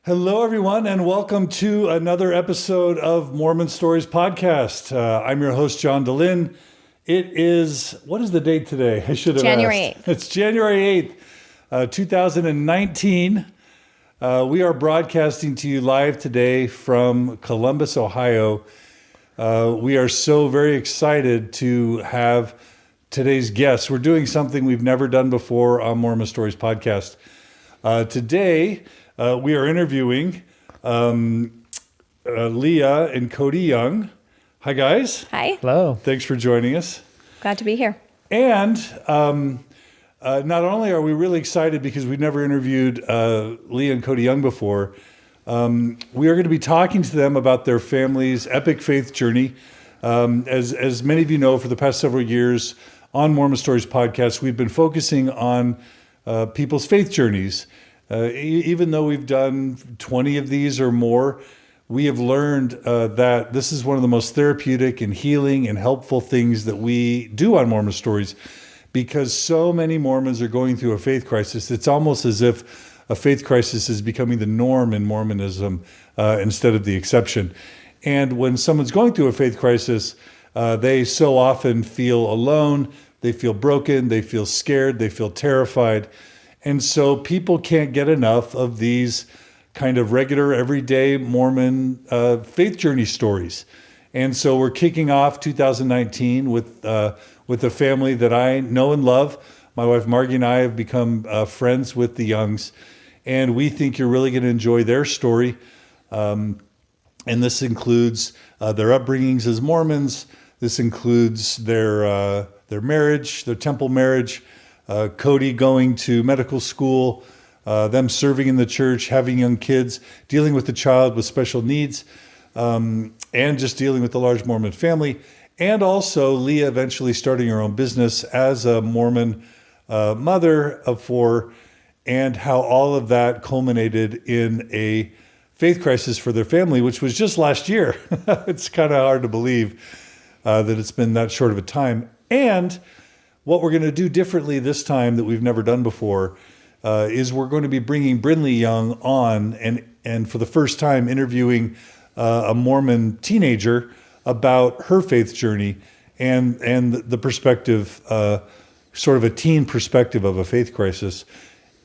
Hello, everyone, and welcome to another episode of Mormon Stories Podcast. I'm your host, John DeLynn. It is, what is the date today? I should have January asked. 8th. It's January 8th, 2019. We are broadcasting to you live today from Columbus, Ohio. We are so very excited to have today's guest. We're doing something we've never done before on Mormon Stories Podcast. Today, we are interviewing Leah and Cody Young. Hi, guys. Hi. Hello. Thanks for joining us. Glad to be here. And not only are we really excited because we've never interviewed Leah and Cody Young before, we are going to be talking to them about their family's epic faith journey. As many of you know, for the past several years on Mormon Stories Podcast, we've been focusing on people's faith journeys. Even though we've done 20 of these or more, we have learned that this is one of the most therapeutic and healing and helpful things that we do on Mormon Stories, because so many Mormons are going through a faith crisis. It's almost as if a faith crisis is becoming the norm in Mormonism instead of the exception. And when someone's going through a faith crisis, they so often feel alone, they feel broken, they feel scared, they feel terrified. And so people can't get enough of these kind of regular, everyday Mormon faith journey stories. And so we're kicking off 2019 with a family that I know and love. My wife Margie and I have become friends with the Youngs, and we think you're really going to enjoy their story. And this includes their upbringings as Mormons. This includes their marriage, their temple marriage, Cody going to medical school, them serving in the church, having young kids, dealing with a child with special needs, and just dealing with the large Mormon family, and also Leah eventually starting her own business as a Mormon mother of four, and how all of that culminated in a faith crisis for their family, which was just last year. It's kind of hard to believe that it's been that short of a time. And what we're going to do differently this time that we've never done before is we're going to be bringing Brinley Young on and for the first time interviewing a Mormon teenager about her faith journey and the perspective, sort of a teen perspective of a faith crisis.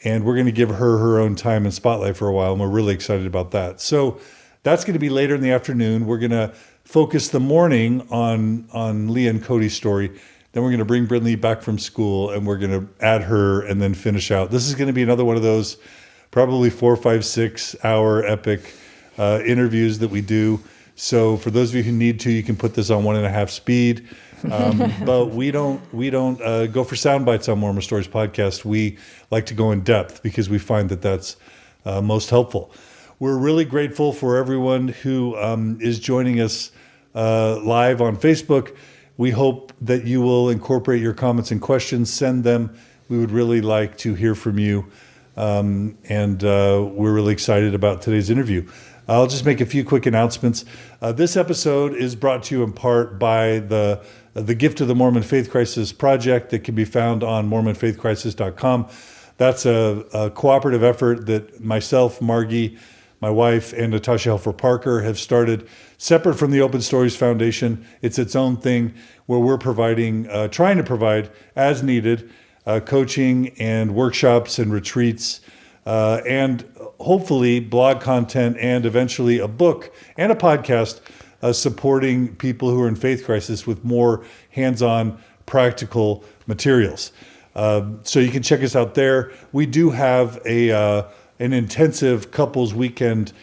And we're going to give her own time and spotlight for a while, and we're really excited about that. So that's going to be later in the afternoon. We're going to focus the morning on Leah and Cody's story. Then we're going to bring Brinley back from school, and we're going to add her and then finish out. This is going to be another one of those probably 4, 5, 6 hour epic interviews that we do. So for those of you who need to, you can put this on 1.5 speed. But we don't go for sound bites on Mormon Stories Podcast. We like to go in depth because we find that that's most helpful. We're really grateful for everyone who is joining us live on Facebook. We hope that you will incorporate your comments and questions, send them. We would really like to hear from you. And we're really excited about today's interview. I'll just make a few quick announcements. This episode is brought to you in part by the Gift of the Mormon Faith Crisis Project that can be found on mormonfaithcrisis.com. That's a cooperative effort that myself, Margie, my wife, and Natasha Helfer Parker have started separate from the Open Stories Foundation. It's its own thing where we're trying to provide as needed, coaching and workshops and retreats, and hopefully blog content and eventually a book and a podcast supporting people who are in faith crisis with more hands-on practical materials. So you can check us out there. We do have an intensive couples weekend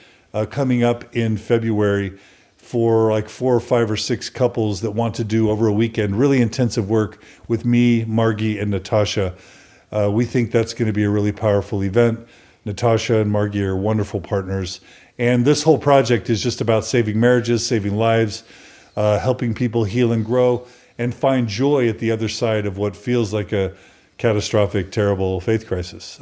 coming up in February for like 4 or 5 or 6 couples that want to do over a weekend, really intensive work with me, Margie, and Natasha. We think that's going to be a really powerful event. Natasha and Margie are wonderful partners. And this whole project is just about saving marriages, saving lives, helping people heal and grow, and find joy at the other side of what feels like a catastrophic, terrible faith crisis.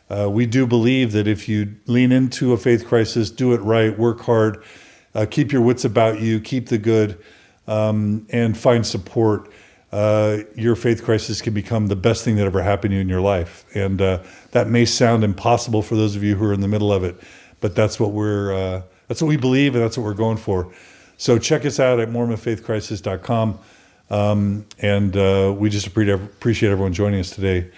We do believe that if you lean into a faith crisis, do it right, work hard, keep your wits about you, keep the good, and find support, your faith crisis can become the best thing that ever happened to you in your life. And that may sound impossible for those of you who are in the middle of it, but that's what we believe, and that's what we're going for. So check us out at MormonFaithCrisis.com. And we just appreciate everyone joining us today.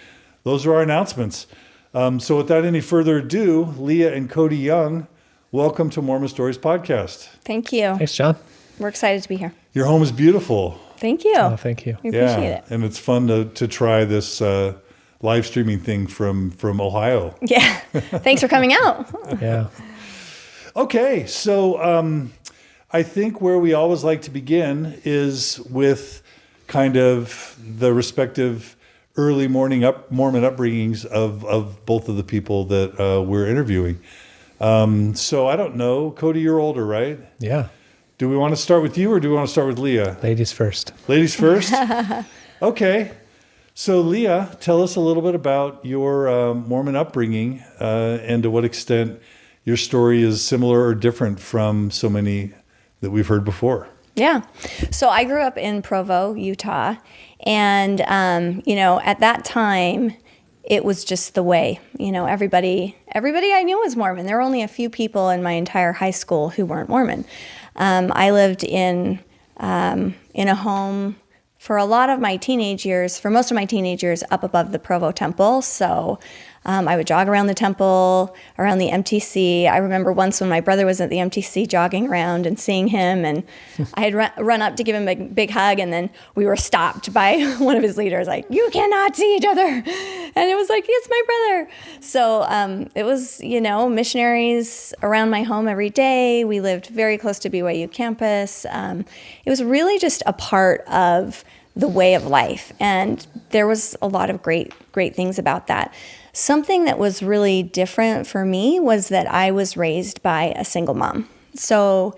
Those are our announcements. So without any further ado, Leah and Cody Young, welcome to Mormon Stories Podcast. Thank you. Thanks, John. We're excited to be here. Your home is beautiful. Thank you. Oh, thank you. We appreciate it. And it's fun to try this live streaming thing from Ohio. Yeah. Thanks for coming out. Yeah. Okay, so I think where we always like to begin is with kind of the respective early Mormon upbringings of both of the people that we're interviewing. So I don't know, Cody, you're older, right? Yeah. Do we want to start with you or do we want to start with Leah? Ladies first. Ladies first? Okay. So Leah, tell us a little bit about your Mormon upbringing and to what extent your story is similar or different from so many that we've heard before. Yeah. So I grew up in Provo, Utah. And, at that time, it was just the way. Everybody I knew was Mormon. There were only a few people in my entire high school who weren't Mormon. I lived in a home for most of my teenage years, up above the Provo Temple. So I would jog around the temple, around the MTC. I remember once when my brother was at the MTC jogging around and seeing him, and I had run up to give him a big hug, and then we were stopped by one of his leaders, like, "You cannot see each other." And it was like, "It's my brother." So it was, missionaries around my home every day. We lived very close to BYU campus. It was really just a part of the way of life, and there was a lot of great things about that. Something that was really different for me was that I was raised by a single mom. So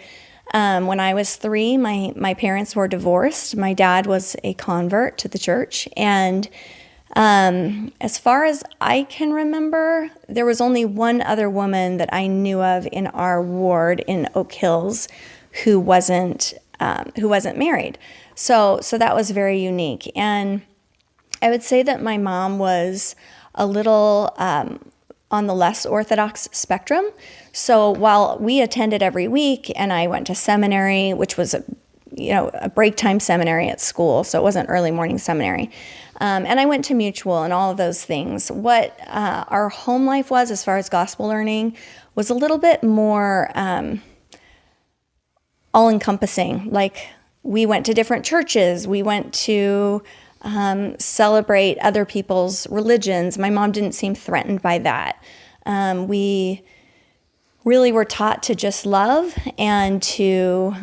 when I was 3, my parents were divorced. My dad was a convert to the church. And as far as I can remember, there was only one other woman that I knew of in our ward in Oak Hills who wasn't married. So that was very unique. And I would say that my mom was a little on the less orthodox spectrum. So while we attended every week, and I went to seminary, which was a break time seminary at school, so it wasn't early morning seminary, and I went to Mutual and all of those things. What our home life was, as far as gospel learning, was a little bit more all-encompassing. Like, we went to different churches. We went to celebrate other people's religions. My mom didn't seem threatened by that. We really were taught to just love and to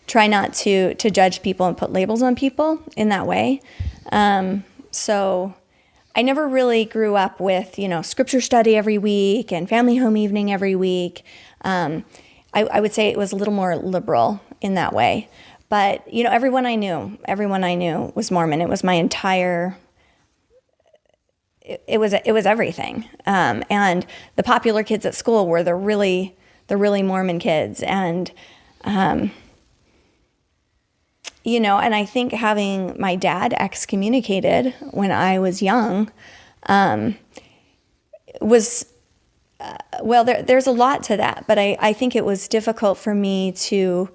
try not to judge people and put labels on people in that way. So I never really grew up with, scripture study every week and family home evening every week. I would say it was a little more liberal in that way. But, everyone I knew was Mormon. It was my entire, it was everything. And the popular kids at school were the really Mormon kids. And, and I think having my dad excommunicated when I was young was, there's a lot to that. But I think it was difficult for me to,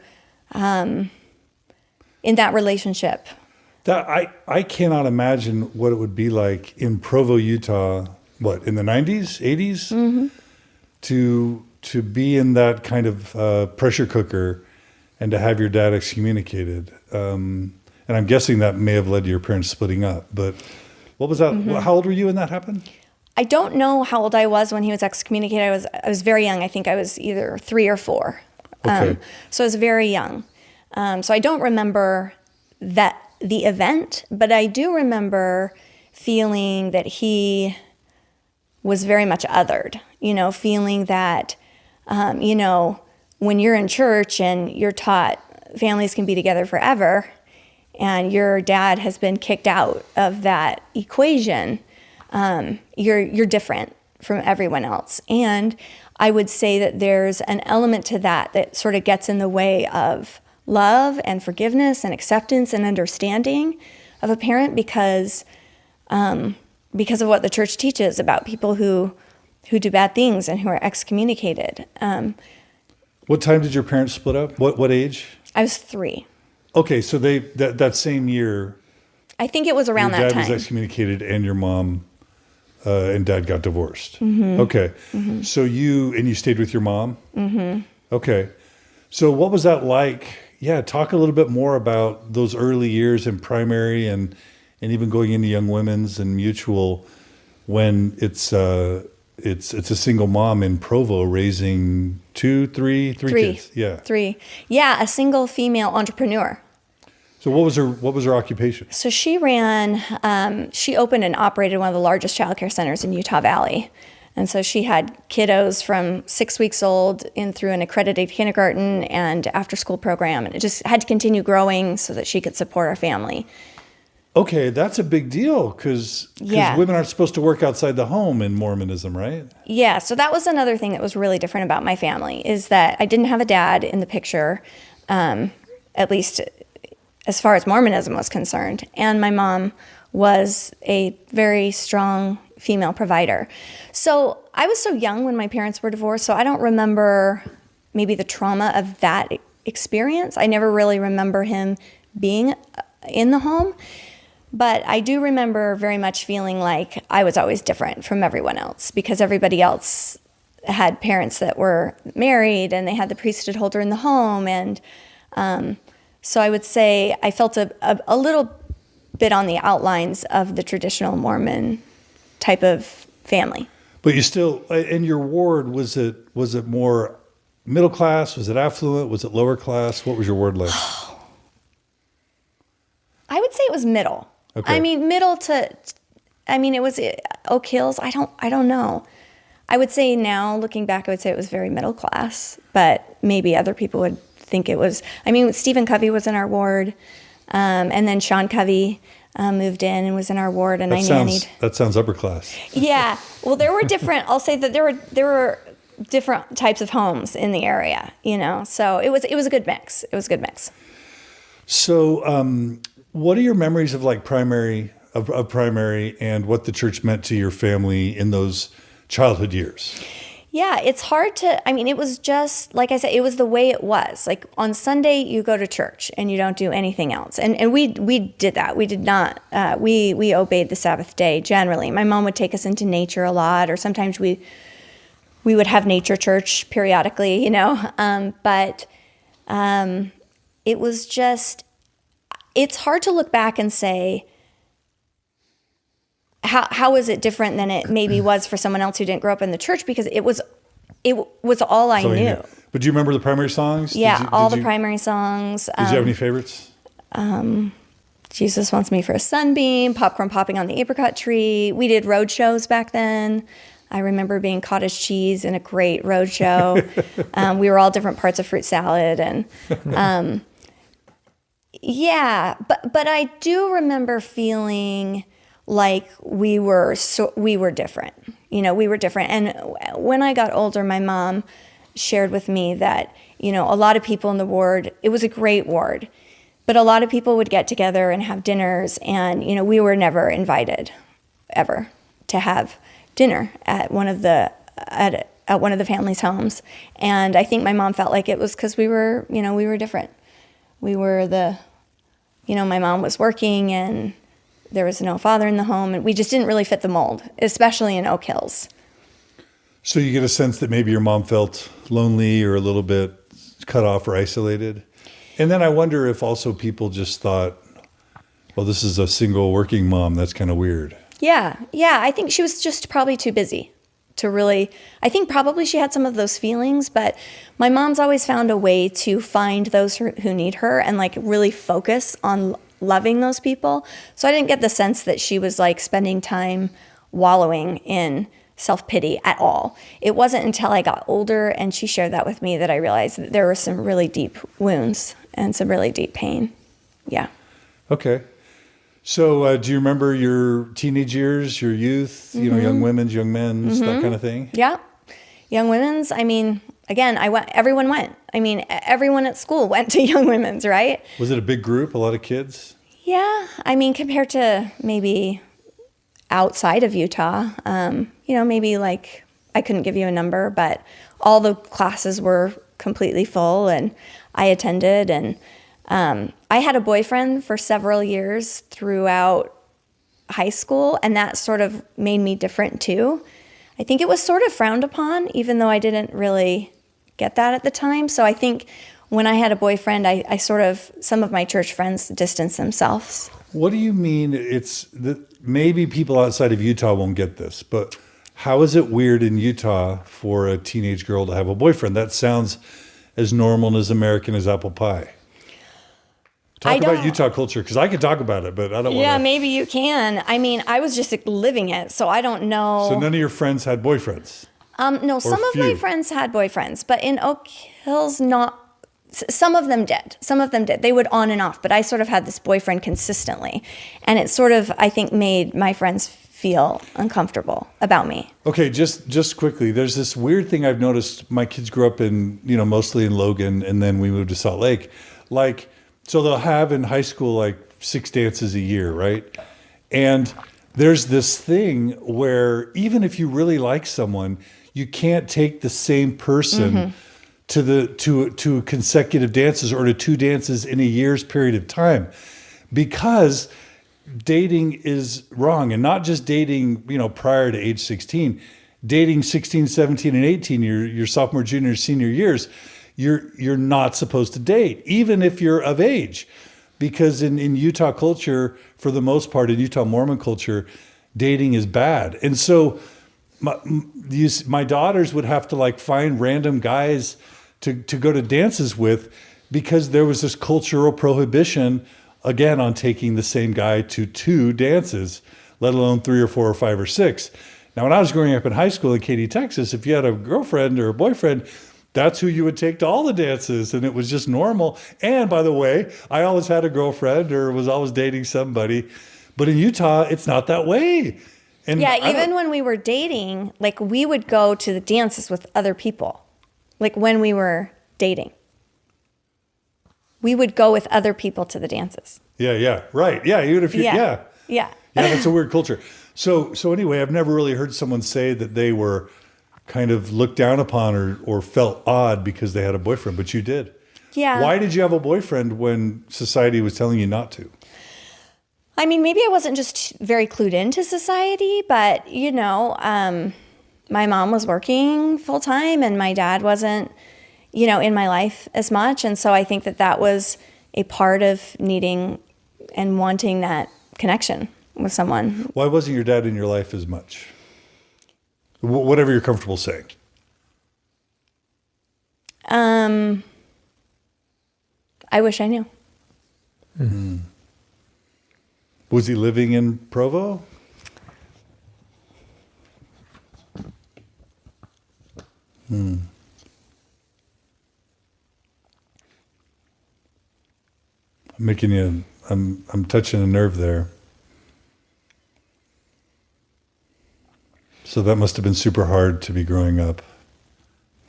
in that relationship. That I cannot imagine what it would be like in Provo, Utah, in the 90s, 80s? Mm-hmm. To be in that kind of pressure cooker and to have your dad excommunicated. And I'm guessing that may have led to your parents splitting up. But what was that? Mm-hmm. How old were you when that happened? I don't know how old I was when he was excommunicated. I was very young. I think I was either 3 or 4. Okay. So I was very young. So I don't remember the event, but I do remember feeling that he was very much othered, feeling that, when you're in church and you're taught families can be together forever and your dad has been kicked out of that equation, you're different from everyone else. And I would say that there's an element to that sort of gets in the way of love and forgiveness and acceptance and understanding of a parent because of what the church teaches about people who who do bad things and who are excommunicated. What time did your parents split up? What age? I was 3. Okay, so that same year, I think it was around that your time. dad was excommunicated and your mom and dad got divorced. Mm-hmm. Okay, so you stayed with your mom? Mm-hmm. Okay, so what was that like? Yeah, talk a little bit more about those early years in primary and even going into young women's and mutual when it's a single mom in Provo raising three kids. Yeah. 3. Yeah, a single female entrepreneur. So what was her occupation? So she she opened and operated one of the largest childcare centers in Utah Valley. And so she had kiddos from 6 weeks old in through an accredited kindergarten and after school program. And it just had to continue growing so that she could support our family. Okay, that's a big deal because women aren't supposed to work outside the home in Mormonism, right? Yeah, so that was another thing that was really different about my family is that I didn't have a dad in the picture, at least as far as Mormonism was concerned. And my mom was a very strong female provider. So I was so young when my parents were divorced, so I don't remember maybe the trauma of that experience. I never really remember him being in the home. But I do remember very much feeling like I was always different from everyone else because everybody else had parents that were married and they had the priesthood holder in the home. And so I would say I felt a little bit on the outlines of the traditional Mormon type of family. But you still, in your ward, was it more middle class? Was it affluent? Was it lower class? What was your ward like? I would say it was middle. Okay. I mean, it was Oak Hills. I don't know. I would say now, looking back, I would say it was very middle class, but maybe other people would think it was. I mean, Stephen Covey was in our ward, and then Sean Covey moved in and was in our ward, and I nannied. That sounds upper class. Yeah. Well, there were different. I'll say that there were different types of homes in the area. So it was a good mix. It was a good mix. So. What are your memories of like primary and what the church meant to your family in those childhood years? Yeah, it's hard to, it was just, like I said, it was the way it was. Like on Sunday, you go to church and you don't do anything else. And we did that. We did not, we obeyed the Sabbath day generally. My mom would take us into nature a lot, or sometimes we would have nature church periodically, but it was just, it's hard to look back and say, how is it different than it maybe was for someone else who didn't grow up in the church? Because it was all I knew. But do you remember the primary songs? Yeah, all the primary songs. Did you have any favorites? Jesus Wants Me for a Sunbeam, Popcorn Popping on the Apricot Tree. We did road shows back then. I remember being cottage cheese in a great road show. We were all different parts of fruit salad and... Yeah, but I do remember feeling like we were different. We were different. And when I got older, my mom shared with me that, a lot of people in the ward, it was a great ward, but a lot of people would get together and have dinners, and we were never invited ever to have dinner at one of the family's homes. And I think my mom felt like it was because we were different. We were my mom was working and there was no father in the home, and we just didn't really fit the mold, especially in Oak Hills. So you get a sense that maybe your mom felt lonely or a little bit cut off or isolated. And then I wonder if also people just thought, well, this is a single working mom. That's kind of weird. Yeah. I think she was just probably too busy to really, I think probably she had some of those feelings, but my mom's always found a way to find those who need her and like really focus on loving those people. So I didn't get the sense that she was like spending time wallowing in self-pity at all. It wasn't until I got older and she shared that with me that I realized that there were some really deep wounds and some really deep pain. Yeah. Okay. So do you remember your teenage years, your youth, young women's, young men's, that kind of thing? Yeah. Young women's, again, everyone went. Everyone at school went to young women's, right? Was it a big group, a lot of kids? Yeah. Compared to maybe outside of Utah, maybe like, I couldn't give you a number, but all the classes were completely full, and I attended. And I had a boyfriend for several years throughout high school, and that sort of made me different too. I think it was sort of frowned upon, even though I didn't really get that at the time. So I think when I had a boyfriend, I sort of, some of my church friends distanced themselves. What do you mean? It's that maybe people outside of Utah won't get this, but how is it weird in Utah for a teenage girl to have a boyfriend? That sounds as normal and as American as apple pie. Talk about Utah culture, because I could talk about it, but I don't want to. Yeah, maybe you can. I mean, I was just living it, so I don't know. So none of your friends had boyfriends? No, some of my friends had boyfriends, but in Oak Hills, not. Some of them did. Some of them did. They would on and off, but I sort of had this boyfriend consistently. And it sort of, I think, made my friends feel uncomfortable about me. Okay, just quickly, there's this weird thing I've noticed. My kids grew up in, mostly in Logan, and then we moved to Salt Lake. So they'll have in high school 6 dances a year, right? And there's this thing where even if you really like someone, you can't take the same person to consecutive dances or to 2 dances in a year's period of time, because dating is wrong. And not just dating, prior to age 16, dating 16, 17, and 18, your sophomore, junior, senior years, you're not supposed to date, even if you're of age, because in Utah culture, for the most part, in Utah Mormon culture, dating is bad. And so my daughters would have to find random guys to go to dances with, because there was this cultural prohibition, again, on taking the same guy to 2 dances, let alone 3 or 4 or 5 or 6. Now, when I was growing up in high school in Katy, Texas, if you had a girlfriend or a boyfriend, that's who you would take to all the dances, and it was just normal. And by the way, I always had a girlfriend or was always dating somebody. But in Utah, it's not that way. And yeah, even when we were dating, we would go to the dances with other people. When we were dating, we would go with other people to the dances. Yeah, right. Yeah, even if you, yeah, that's a weird culture. So anyway, I've never really heard someone say that they were kind of looked down upon or felt odd because they had a boyfriend, but you did. Yeah. Why did you have a boyfriend when society was telling you not to? I mean, maybe I wasn't just very clued into society, but, my mom was working full time and my dad wasn't, in my life as much. And so I think that was a part of needing and wanting that connection with someone. Why wasn't your dad in your life as much? Whatever you're comfortable saying. I wish I knew. Mm-hmm. Was he living in Provo? I'm making you. I'm touching a nerve there. So that must have been super hard to be growing up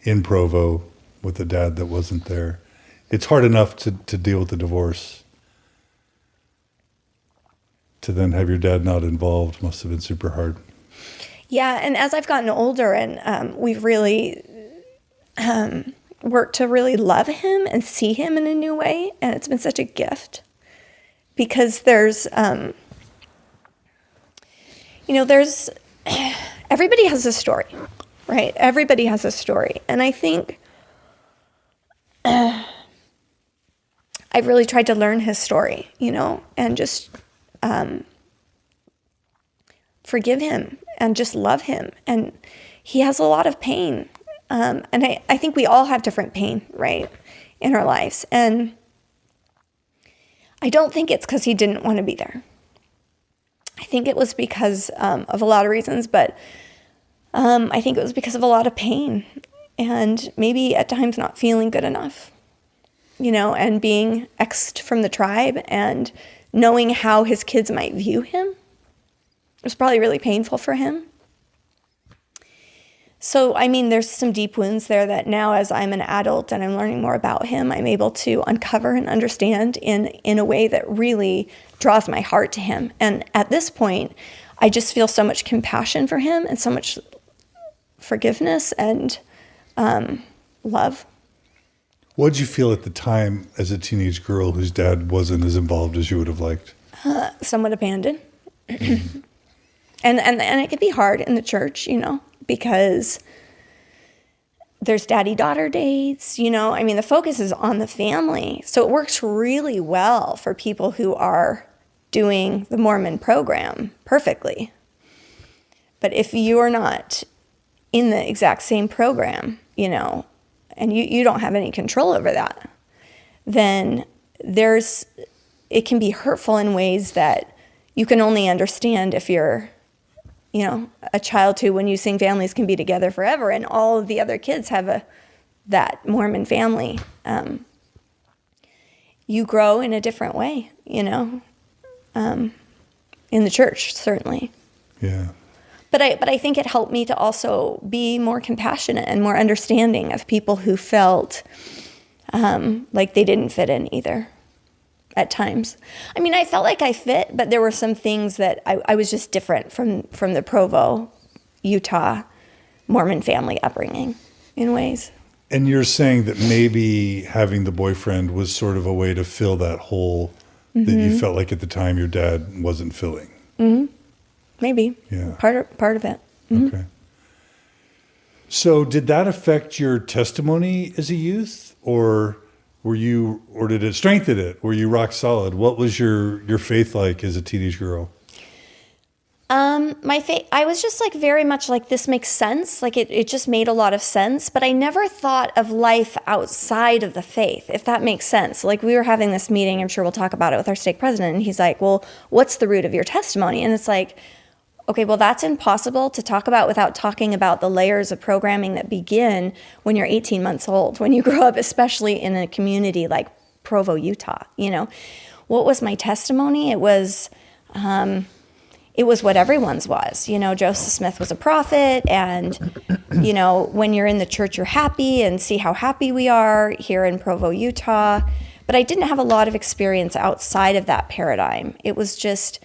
in Provo with a dad that wasn't there. It's hard enough to deal with the divorce. To then have your dad not involved must have been super hard. Yeah, and as I've gotten older and we've really worked to really love him and see him in a new way, and it's been such a gift, because there's everybody has a story, right? Everybody has a story, and I think I've really tried to learn his story, and just forgive him and just love him. And he has a lot of pain. And I think we all have different pain, right, in our lives. And I don't think it's because he didn't want to be there. I think it was because of a lot of reasons, but I think it was because of a lot of pain and maybe at times not feeling good enough, and being X'd from the tribe and knowing how his kids might view him. It was probably really painful for him. So, there's some deep wounds there that now as I'm an adult and I'm learning more about him, I'm able to uncover and understand in a way that really draws my heart to him. And at this point, I just feel so much compassion for him and so much forgiveness and love. What did you feel at the time as a teenage girl whose dad wasn't as involved as you would have liked? Somewhat abandoned. And it can be hard in the church, because there's daddy-daughter dates, the focus is on the family. So it works really well for people who are doing the Mormon program perfectly. But if you're not in the exact same program, and you don't have any control over that, then it can be hurtful in ways that you can only understand if you're, a child who, when you sing families can be together forever, and all of the other kids have that Mormon family. You grow in a different way, in the church, certainly. Yeah. But I think it helped me to also be more compassionate and more understanding of people who felt like they didn't fit in either at times. I felt like I fit, but there were some things that I was just different from the Provo, Utah Mormon family upbringing in ways. And you're saying that maybe having the boyfriend was sort of a way to fill that hole that you felt like at the time your dad wasn't filling. Mm-hmm. Maybe. Yeah. Part of it. Mm-hmm. Okay. So did that affect your testimony as a youth, or did it strengthen it? Were you rock solid? What was your faith like as a teenage girl? My faith, I was just very much this makes sense. It just made a lot of sense, but I never thought of life outside of the faith, if that makes sense. We were having this meeting, I'm sure we'll talk about it with our stake president, and he's like, well, what's the root of your testimony? And it's okay, well, that's impossible to talk about without talking about the layers of programming that begin when you're 18 months old, when you grow up, especially in a community like Provo, Utah. What was my testimony? It was what everyone's was. Joseph Smith was a prophet, and, when you're in the church, you're happy, and see how happy we are here in Provo, Utah. But I didn't have a lot of experience outside of that paradigm. It was just,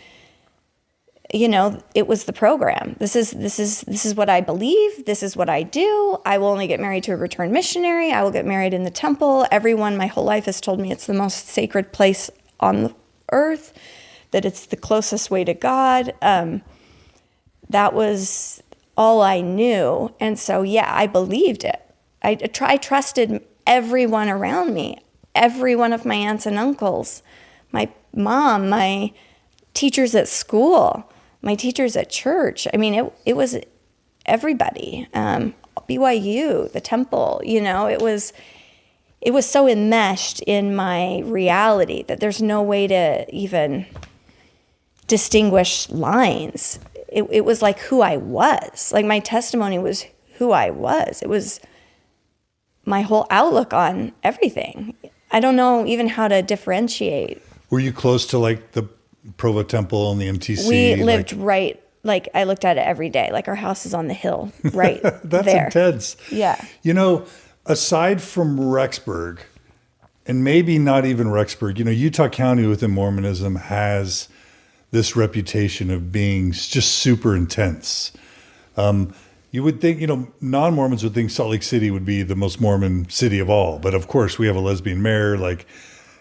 it was the program. This is what I believe. This is what I do. I will only get married to a returned missionary. I will get married in the temple. Everyone my whole life has told me it's the most sacred place on the earth, that it's the closest way to God. That was all I knew. And so, I believed it. I trusted everyone around me, every one of my aunts and uncles, my mom, my teachers at school, my teachers at church. It was everybody. BYU, the temple, it was so enmeshed in my reality that there's no way to even distinguish lines. It was who I was. My testimony was who I was. It was my whole outlook on everything. I don't know even how to differentiate. Were you close to the Provo Temple and the MTC? We lived right, I looked at it every day. Our house is on the hill right That's there. Intense. Yeah. Aside from Rexburg, and maybe not even Rexburg, Utah County within Mormonism has this reputation of being just super intense. You would think, non-Mormons would think Salt Lake City would be the most Mormon city of all. But of course, we have a lesbian mayor,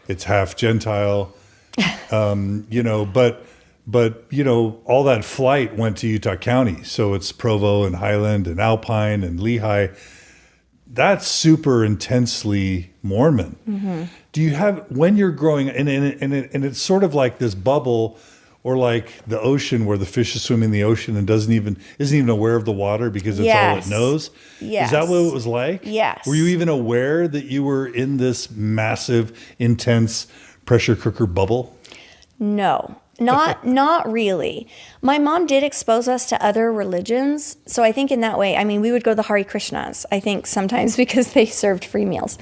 it's half Gentile, but all that flight went to Utah County. So it's Provo and Highland and Alpine and Lehigh. That's super intensely Mormon. Mm-hmm. Do you have, when you're growing, and it's sort of like this bubble, or the ocean where the fish is swimming in the ocean and isn't even aware of the water because it's all it knows? Yes. Is that what it was like? Yes. Were you even aware that you were in this massive, intense pressure cooker bubble? No. Not really. My mom did expose us to other religions. So I think in that way, we would go to the Hare Krishnas, I think sometimes because they served free meals.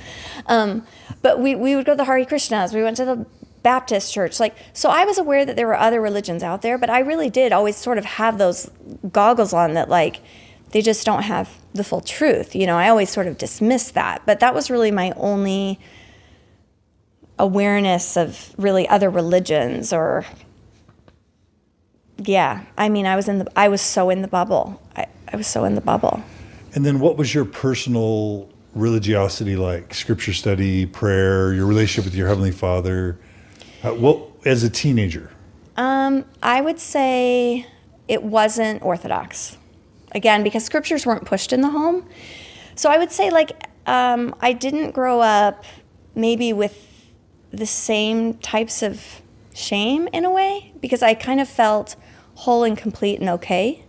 But we would go to the Hare Krishnas. We went to the Baptist church. So I was aware that there were other religions out there, but I really did always sort of have those goggles on that they just don't have the full truth. I always sort of dismissed that. But that was really my only awareness of really other religions or... Yeah, I was so in the bubble. I was so in the bubble. And then what was your personal religiosity like? Scripture study, prayer, your relationship with your Heavenly Father? What as a teenager? I would say it wasn't orthodox. Again, because scriptures weren't pushed in the home. So I would say I didn't grow up maybe with the same types of shame in a way, because I kind of felt whole and complete and okay.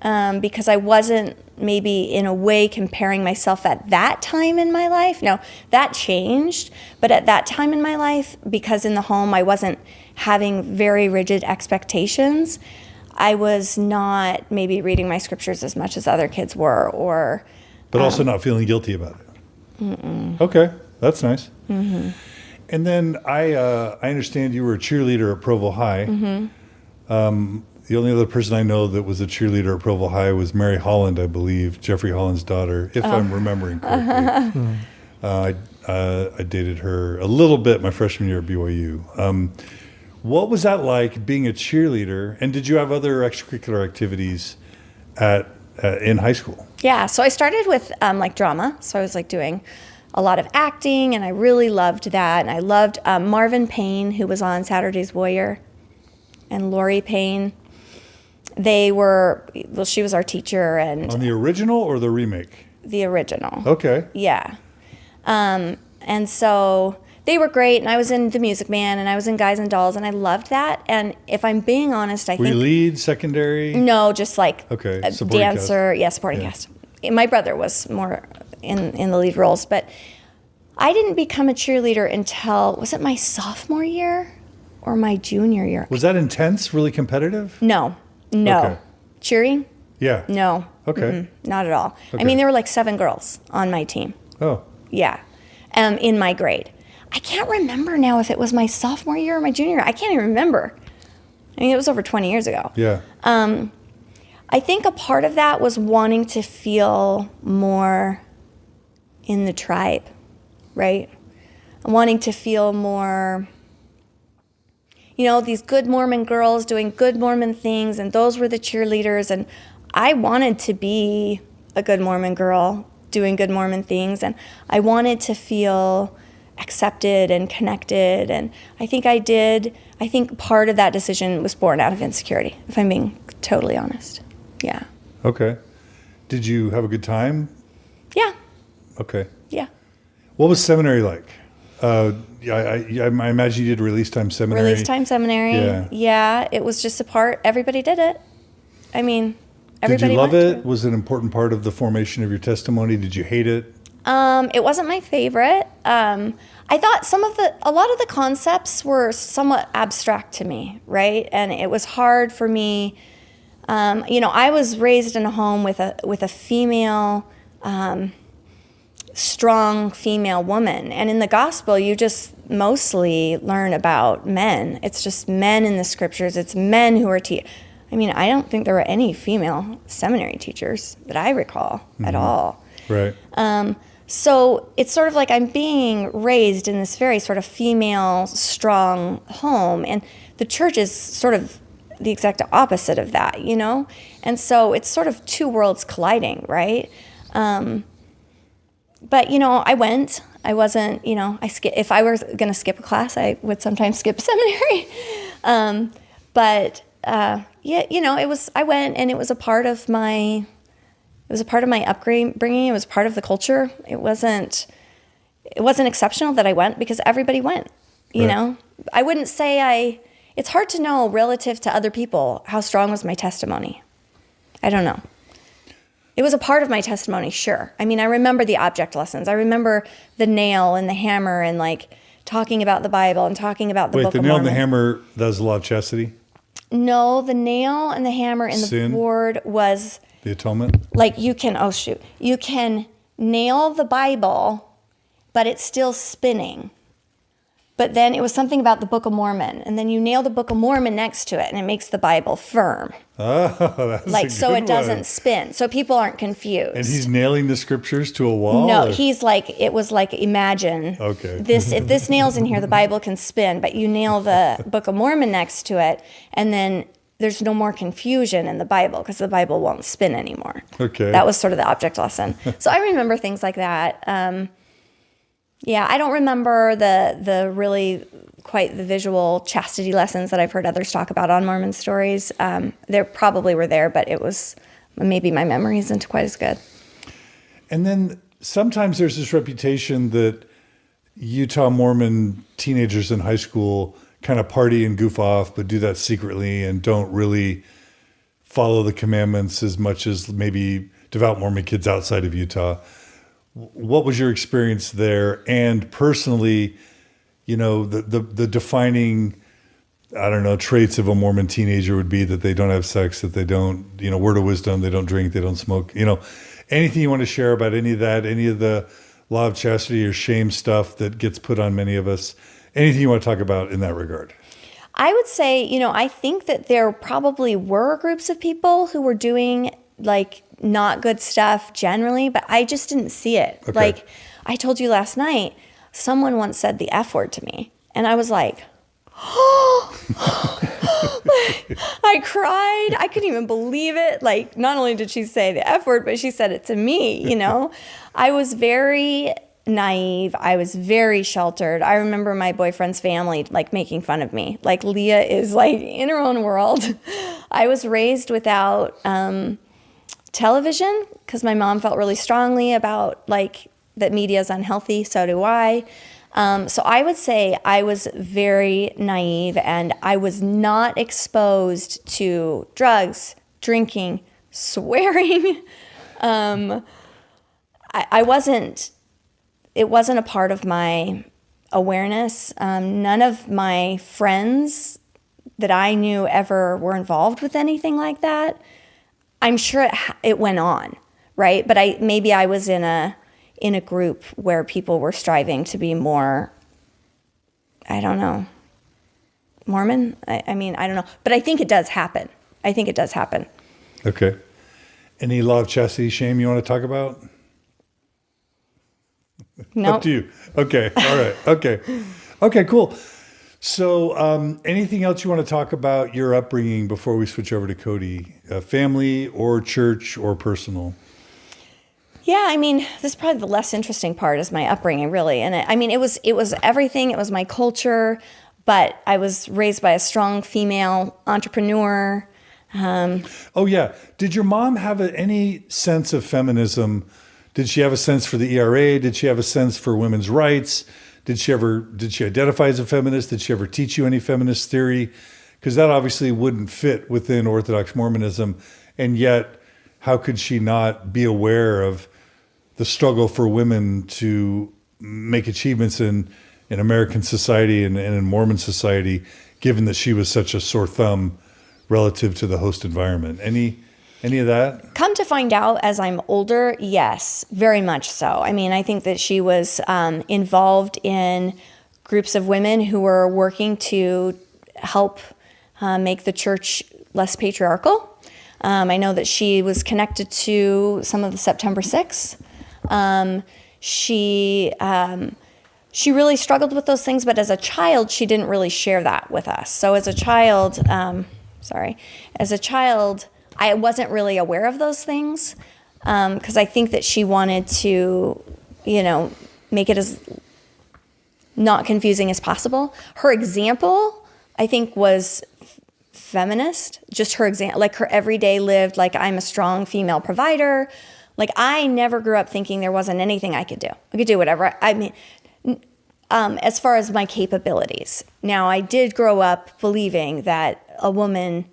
Because I wasn't maybe in a way comparing myself at that time in my life. Now, that changed, but at that time in my life, because in the home I wasn't having very rigid expectations, I was not maybe reading my scriptures as much as other kids were, But also not feeling guilty about it. Mm-mm. Okay, that's nice. Mm-hmm. And then I understand you were a cheerleader at Provo High. Mm-hmm. The only other person I know that was a cheerleader at Provo High was Mary Holland, I believe, Jeffrey Holland's daughter, if I'm remembering correctly. I dated her a little bit my freshman year at BYU. What was that like being a cheerleader? And did you have other extracurricular activities in high school? Yeah, so I started with drama. So I was doing a lot of acting, and I really loved that. And I loved Marvin Payne, who was on Saturday's Warrior, and Lori Payne. She was our teacher. And on the original or the remake? The original. Okay. Yeah. And so they were great, and I was in The Music Man, and I was in Guys and Dolls, and I loved that. And if I'm being honest, Were you lead, secondary? No, just a supporting dancer. cast. Yeah, supporting cast. My brother was more in the lead roles, but I didn't become a cheerleader until, was it my sophomore year or my junior year? Was that intense, really competitive? No. Okay. Cheering? Yeah. No. Okay. Not at all. Okay. I mean, there were 7 girls on my team. Oh. Yeah. In my grade. I can't remember now if it was my sophomore year or my junior year. I can't even remember. I mean, it was over 20 years ago. Yeah. I think a part of that was wanting to feel more in the tribe, right? Wanting to feel more, these good Mormon girls doing good Mormon things, and those were the cheerleaders, and I wanted to be a good Mormon girl doing good Mormon things, and I wanted to feel accepted and connected, and I think I did. I think part of that decision was born out of insecurity, if I'm being totally honest. Yeah. Okay. Did you have a good time? Yeah. Okay. Yeah. What was seminary like? I imagine you did Release Time Seminary. Release Time Seminary. Yeah. Yeah. It was just a part. Everybody did it. I mean, everybody. Did you love it? Was it an important part of the formation of your testimony? Did you hate it? It wasn't my favorite. I thought a lot of the concepts were somewhat abstract to me, right? And it was hard for me. I was raised in a home with a female, strong female woman. And in the gospel, you just mostly learn about men. It's just men in the scriptures. It's men who are I don't think there were any female seminary teachers that I recall at all. Right. So it's sort of like I'm being raised in this very sort of female, strong home. And the church is sort of the exact opposite of that, And so it's sort of two worlds colliding, right? But, I went. I wasn't, if I were going to skip a class, I would sometimes skip seminary. I went, and it was a part of my upbringing. It was part of the culture. It wasn't exceptional that I went, because everybody went, you know? I wouldn't say it's hard to know relative to other people how strong was my testimony. I don't know. It was a part of my testimony, sure. I mean, I remember the object lessons. I remember the nail and the hammer, and talking about the Bible and talking about the Book of Mormon. Wait, the nail and the hammer, that was the law of chastity? No, the nail and the hammer in the board was... The atonement? You can nail the Bible, but it's still spinning. But then it was something about the Book of Mormon, and then you nail the Book of Mormon next to it, and it makes the Bible firm. Oh, that's so it doesn't spin, so people aren't confused. And he's nailing the scriptures to a wall? No, he's it was imagine. Okay. If this nail's in here, the Bible can spin, but you nail the Book of Mormon next to it, and then there's no more confusion in the Bible because the Bible won't spin anymore. Okay. That was sort of the object lesson. So I remember things like that. Yeah, I don't remember the really quite the visual chastity lessons that I've heard others talk about on Mormon Stories. There probably were there, but it was maybe my memory isn't quite as good. And then sometimes there's this reputation that Utah Mormon teenagers in high school kind of party and goof off, but do that secretly and don't really follow the commandments as much as maybe devout Mormon kids outside of Utah. What was your experience there? And personally, you know, the defining, I don't know, traits of a Mormon teenager would be that they don't have sex, that they don't, you know, word of wisdom, they don't drink, they don't smoke, you know, anything you want to share about any of that, any of the law of chastity or shame stuff that gets put on many of us, anything you want to talk about in that regard? I would say, you know, I think that there probably were groups of people who were doing like not good stuff generally, but I just didn't see it. Okay. Like I told you last night, someone once said the F word to me, and I was like, I cried. I couldn't even believe it. Like, not only did she say the F word, but she said it to me, you know? I was very naive. I was very sheltered. I remember my boyfriend's family, like, making fun of me. Like, Leah is, like, in her own world. I was raised without television because my mom felt really strongly about, like, that media is unhealthy. So do I. So I would say I was very naive and I was not exposed to drugs, drinking, swearing. I wasn't, it wasn't a part of my awareness. None of my friends that I knew ever were involved with anything like that. I'm sure it went on, right? But maybe I was in a group where people were striving to be more, I don't know, Mormon? I mean, I don't know. But I think it does happen. I think it does happen. Okay. Any law of chastity shame you want to talk about? No. Up to you. Okay. All right. Okay. Okay, cool. So anything else you want to talk about your upbringing before we switch over to Cody? Family or church or personal? Yeah, I mean, this is probably the less interesting part is my upbringing, really. And it was everything. It was my culture, but I was raised by a strong female entrepreneur. Oh, yeah. Did your mom have any sense of feminism? Did she have a sense for the ERA? Did she have a sense for women's rights? Did she identify as a feminist? Did she ever teach you any feminist theory? Because that obviously wouldn't fit within Orthodox Mormonism. And yet, how could she not be aware of the struggle for women to make achievements in American society and in Mormon society, given that she was such a sore thumb relative to the host environment? Any of that? Come to find out as I'm older, yes, very much so. I mean, I think that she was involved in groups of women who were working to help make the church less patriarchal. I know that she was connected to some of the September 6th. She really struggled with those things, but as a child, she didn't really share that with us. So as a child, I wasn't really aware of those things because I think that she wanted to, you know, make it as not confusing as possible. Her example, I think, was feminist. Just her example, like her everyday lived like I'm a strong female provider. Like I never grew up thinking there wasn't anything I could do. I could do whatever. I mean, as far as my capabilities. Now, I did grow up believing that a woman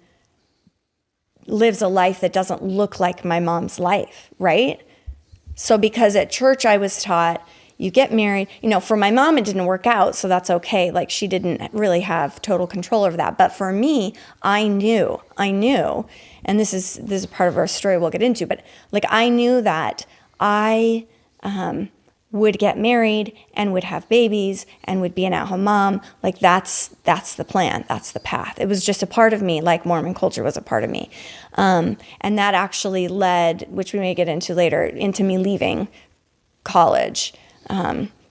lives a life that doesn't look like my mom's life, right? So because at church I was taught, you get married, you know, for my mom it didn't work out, so that's okay. Like she didn't really have total control over that. But for me, I knew, and this is part of our story we'll get into, but like I knew that I would get married and would have babies and would be an at-home mom. Like that's the plan, that's the path. It was just a part of me, like Mormon culture was a part of me. And that actually led, which we may get into later, into me leaving college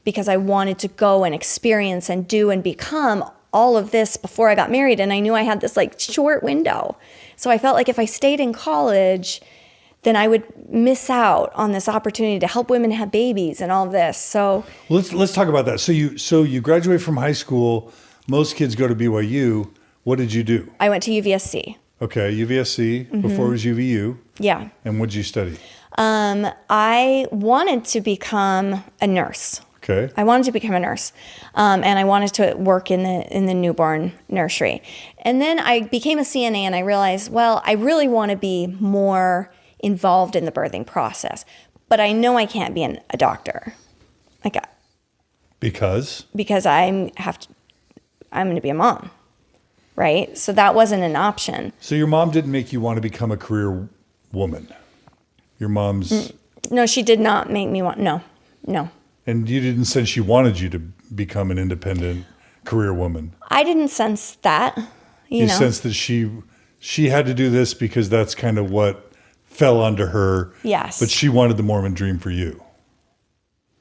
because I wanted to go and experience and do and become all of this before I got married, and I knew I had this like short window. So I felt like if I stayed in college, then I would miss out on this opportunity to help women have babies and all of this. So let's talk about that. So you graduate from high school. Most kids go to BYU. What did you do? I went to UVSC. Okay, UVSC. Before it was UVU. Yeah. And what did you study? I wanted to become a nurse. Okay. I wanted to become a nurse, and I wanted to work in the newborn nursery. And then I became a CNA, and I realized, well, I really want to be more involved in the birthing process, but I know I can't be a doctor. Like, because I'm going to be a mom, right? So that wasn't an option. So your mom didn't make you want to become a career woman. Your mom's No, she did not make me want. No. And you didn't sense she wanted you to become an independent career woman. I didn't sense that. You know. Sensed that she had to do this because that's kind of what fell onto her. Yes. But she wanted the Mormon dream for you.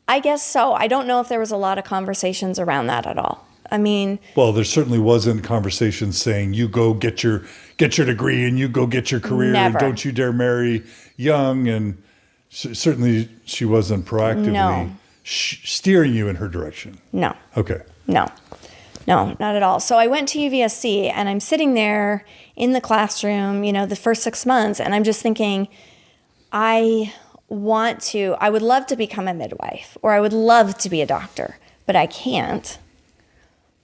I guess so. I don't know if there was a lot of conversations around that at all. I mean, well, there certainly wasn't conversations saying you go get your degree and you go get your career never. And don't you dare marry young. And certainly she wasn't proactively steering you in her direction. No. Okay. No, not at all. So I went to UVSC, and I'm sitting there in the classroom, the first 6 months, and I'm just thinking, I would love to become a midwife, or I would love to be a doctor, but I can't,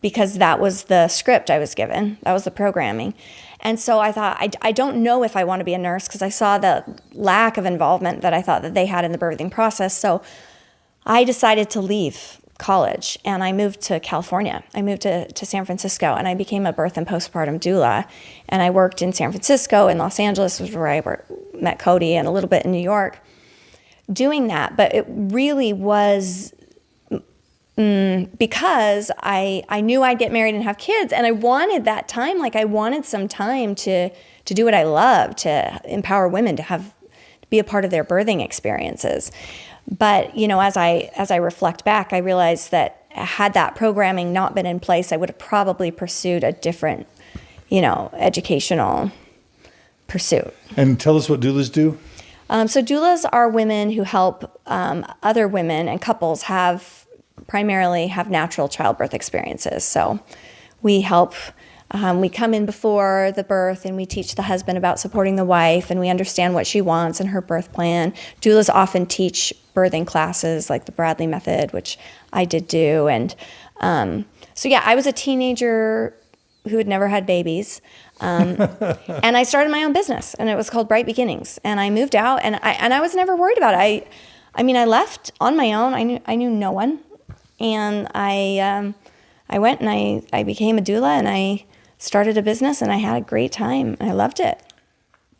because that was the script I was given. That was the programming. And so I thought, I don't know if I want to be a nurse, because I saw the lack of involvement that I thought that they had in the birthing process. So I decided to leave college, and I moved to California. I moved to San Francisco, and I became a birth and postpartum doula. And I worked in San Francisco and Los Angeles, was where I met Cody, and a little bit in New York doing that. But it really was because I knew I'd get married and have kids, and I wanted that time. Like, I wanted some time to do what I love, to empower women to be a part of their birthing experiences. But, as I reflect back, I realized that had that programming not been in place, I would have probably pursued a different, educational pursuit. And tell us what doulas do. So doulas are women who help other women and couples primarily have natural childbirth experiences. So we help. We come in before the birth, and we teach the husband about supporting the wife, and we understand what she wants and her birth plan. Doulas often teach birthing classes like the Bradley method, which I did do. And I was a teenager who had never had babies. And I started my own business, and it was called Bright Beginnings. And I moved out, and I was never worried about it. I left on my own. I knew no one. And I went and I became a doula, and I started a business, and I had a great time. I loved it.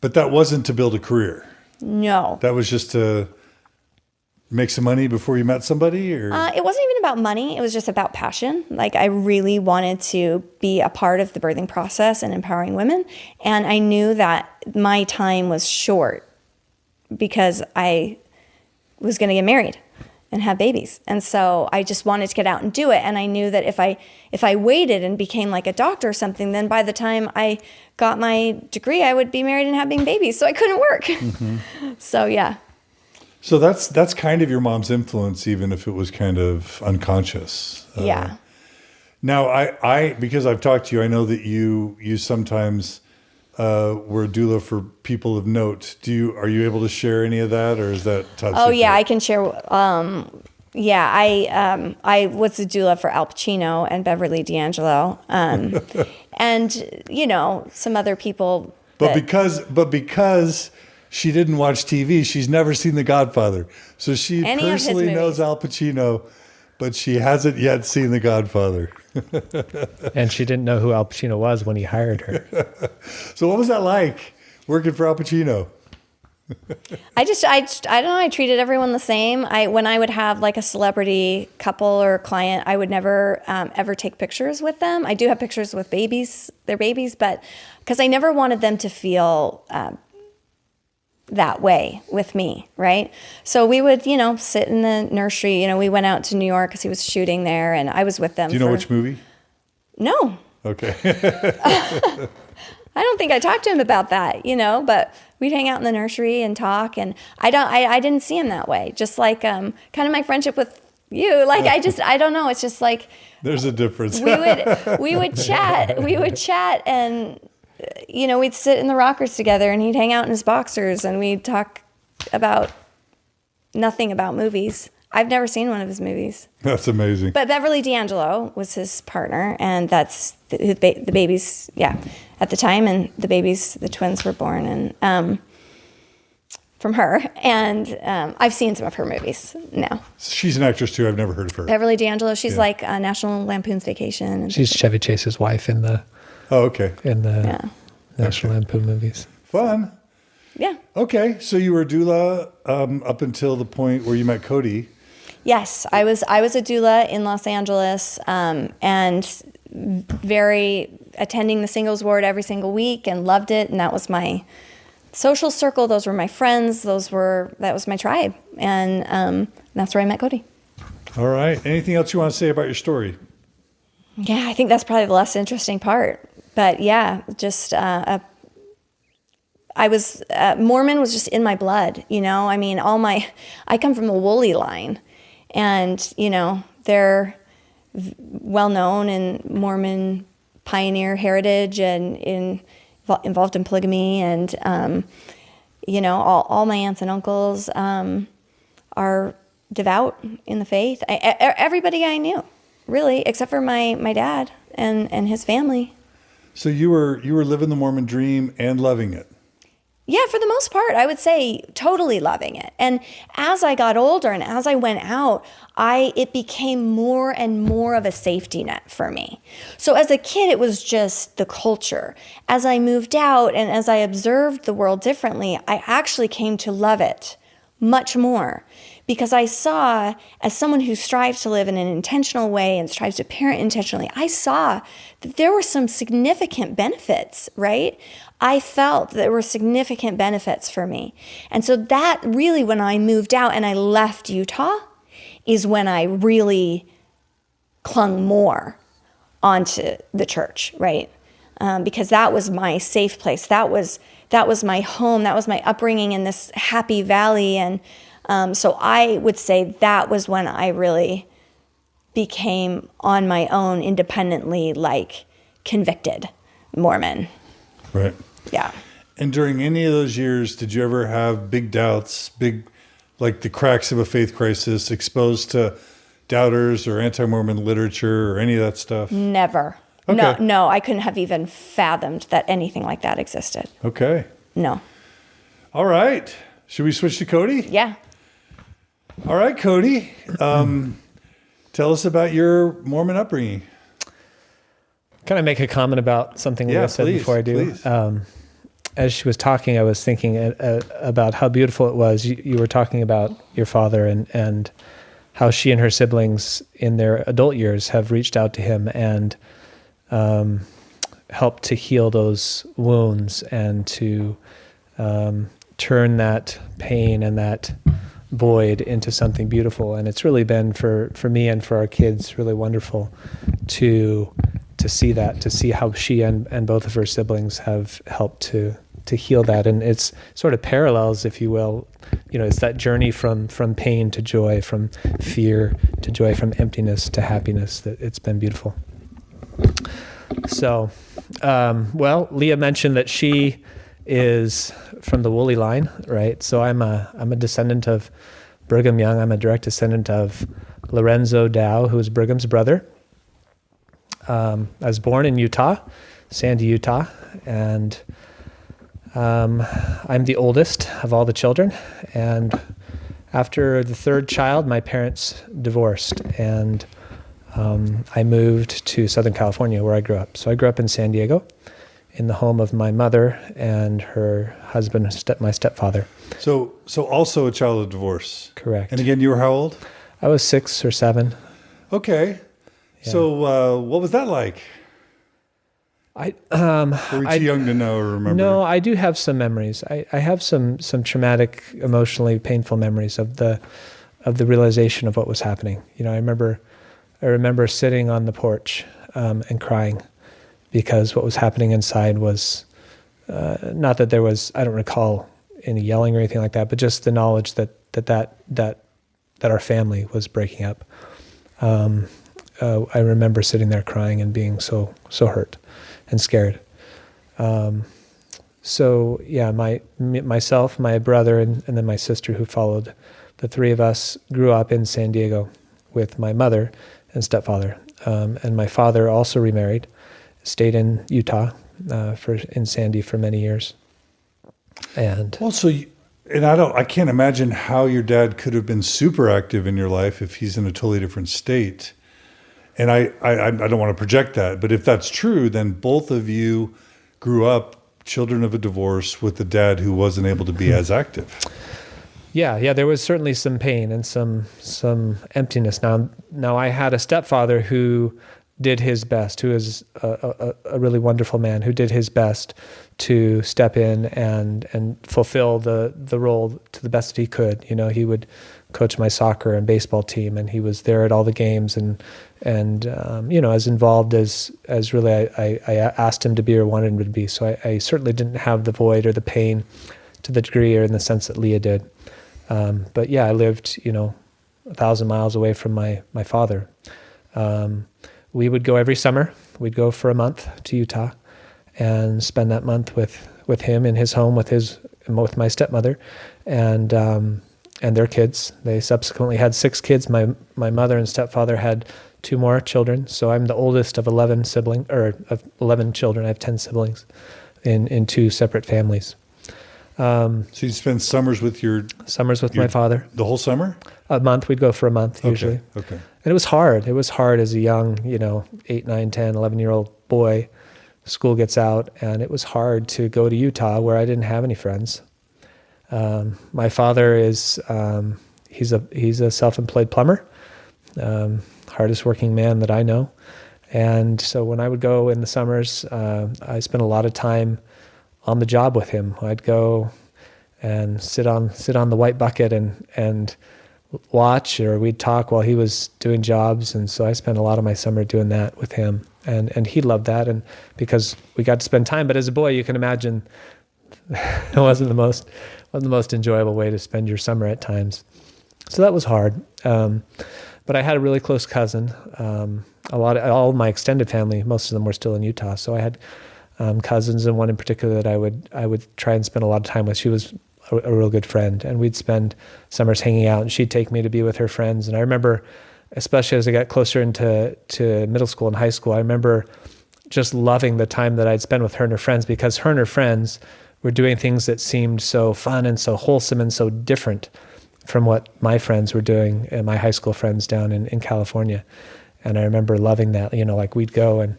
But that wasn't to build a career. No. That was just to make some money before you met somebody? Or it wasn't even about money. It was just about passion. Like, I really wanted to be a part of the birthing process and empowering women. And I knew that my time was short because I was going to get married and have babies. And so I just wanted to get out and do it. And I knew that if I waited and became like a doctor or something, then by the time I got my degree, I would be married and having babies. So I couldn't work. Mm-hmm. So, yeah. So that's kind of your mom's influence, even if it was kind of unconscious. Yeah. Now, I because I've talked to you, I know that you sometimes were a doula for people of note. Are you able to share any of that, or is that top secret? Oh yeah, I can share. I was a doula for Al Pacino and Beverly D'Angelo, and some other people. But because she didn't watch TV, she's never seen The Godfather, so she personally knows Al Pacino, but she hasn't yet seen The Godfather. And she didn't know who Al Pacino was when he hired her. So what was that like, working for Al Pacino? I don't know. I treated everyone the same. When I would have like a celebrity couple or client, I would never ever take pictures with them. I do have pictures with their babies, but because I never wanted them to feel that way with me, right? So we would, sit in the nursery. We went out to New York because he was shooting there, and I was with them. Do you know which movie? No. Okay. I don't think I talked to him about that, but we'd hang out in the nursery and talk, and I didn't see him that way. Just like kind of my friendship with you. Like I don't know. It's just like there's a difference. we would chat and we'd sit in the rockers together and he'd hang out in his boxers and we'd talk about nothing about movies. I've never seen one of his movies. That's amazing. But Beverly D'Angelo was his partner, and that's the babies, at the time, and the twins were born and from her. And I've seen some of her movies now. She's an actress too. I've never heard of her. Beverly D'Angelo, she's like National Lampoon's Vacation. And she's Chevy Chase's wife in the National Lampoon movies. Fun. Yeah. Okay, so you were a doula up until the point where you met Cody. Yes, I was a doula in Los Angeles, and attending the singles ward every single week, and loved it. And that was my social circle. Those were my friends. That was my tribe, and that's where I met Cody. All right. Anything else you want to say about your story? Yeah, I think that's probably the less interesting part. But yeah, just Mormon was just in my blood, I mean, I come from the Woolley line, and, they're well known in Mormon pioneer heritage and involved in polygamy. And, all my aunts and uncles are devout in the faith. Everybody I knew, really, except for my dad and his family. So you were living the Mormon dream and loving it. Yeah, for the most part, I would say totally loving it. And as I got older and as I went out, it became more and more of a safety net for me. So as a kid, it was just the culture. As I moved out and as I observed the world differently, I actually came to love it much more, because I saw, as someone who strives to live in an intentional way and strives to parent intentionally, I saw that there were some significant benefits, right? I felt there were significant benefits for me. And so that really, when I moved out and I left Utah, is when I really clung more onto the church, right? Because that was my safe place. That was my home. That was my upbringing in this happy valley. And so I would say that was when I really became on my own, independently, like convicted Mormon. Right. Yeah. And during any of those years, did you ever have big doubts, like the cracks of a faith crisis, exposed to doubters or anti-Mormon literature or any of that stuff? Never. Okay. No, I couldn't have even fathomed that anything like that existed. Okay. No. All right. Should we switch to Cody? Yeah. All right, Cody. Tell us about your Mormon upbringing. Can I make a comment about something Leah said before I do? As she was talking, I was thinking about how beautiful it was. You were talking about your father and how she and her siblings in their adult years have reached out to him and helped to heal those wounds and to turn that pain and that void into something beautiful. And it's really been, for me and for our kids, really wonderful to see that, to see how she and both of her siblings have helped to heal that. And it's sort of parallels, if you will, it's that journey from pain to joy, from fear to joy, from emptiness to happiness, that it's been beautiful. So, Leah mentioned that she is from the Woolley line, right? So I'm a descendant of Brigham Young. I'm a direct descendant of Lorenzo Dow, who is Brigham's brother. I was born in Utah, Sandy, Utah, and I'm the oldest of all the children. And after the third child, my parents divorced, and I moved to Southern California, where I grew up. So I grew up in San Diego, in the home of my mother and her husband, my stepfather. So also a child of divorce. Correct. And again, you were how old? I was 6 or 7. Okay. Yeah. So what was that like? Were you too young to know or remember? No, I do have some memories. I have some traumatic, emotionally painful memories of the realization of what was happening. I remember sitting on the porch and crying, because what was happening inside was not that there was, I don't recall any yelling or anything like that, but just the knowledge that our family was breaking up. I remember sitting there crying and being so hurt and scared. So yeah, myself, my brother, and then my sister who followed, the three of us grew up in San Diego with my mother and stepfather. And my father also remarried, stayed in Utah in Sandy for many years. And also, I can't imagine how your dad could have been super active in your life if he's in a totally different state. And I don't want to project that, but if that's true, then both of you grew up children of a divorce with a dad who wasn't able to be as active. Yeah, there was certainly some pain and some emptiness. Now I had a stepfather who did his best, who is a really wonderful man, who did his best to step in and fulfill the role to the best that he could. You know, he would coach my soccer and baseball team, and he was there at all the games and as involved as really I asked him to be or wanted him to be. So I certainly didn't have the void or the pain to the degree or in the sense that Leah did. But yeah, I lived, 1,000 miles away from my father. We would go every summer. We'd go for a month to Utah and spend that month with him in his home with my stepmother and their kids. They subsequently had 6 kids. My mother and stepfather had 2 more children. So I'm the oldest of 11 children. I have 10 siblings in 2 separate families. So you spend summers with my father. The whole summer? A month. We'd go for a month usually. Okay. And it was hard. It was hard as a young, 8, 9, 10, 11-year-old boy. School gets out, and it was hard to go to Utah where I didn't have any friends. My father is, he's a self-employed plumber, hardest working man that I know. And so when I would go in the summers, I spent a lot of time on the job with him. I'd go and sit on the white bucket and watch, or we'd talk while he was doing jobs. And so I spent a lot of my summer doing that with him, and he loved that. And because we got to spend time, but as a boy, you can imagine it wasn't the most enjoyable way to spend your summer at times. So that was hard. But I had a really close cousin. All of my extended family, most of them were still in Utah. So I had cousins, and one in particular that I would try and spend a lot of time with. She was a real good friend, and we'd spend summers hanging out, and she'd take me to be with her friends. And I remember, especially as I got closer into middle school and high school, I remember just loving the time that I'd spend with her and her friends, because her and her friends were doing things that seemed so fun and so wholesome and so different from what my friends were doing, and my high school friends down in California. And I remember loving that, like we'd go and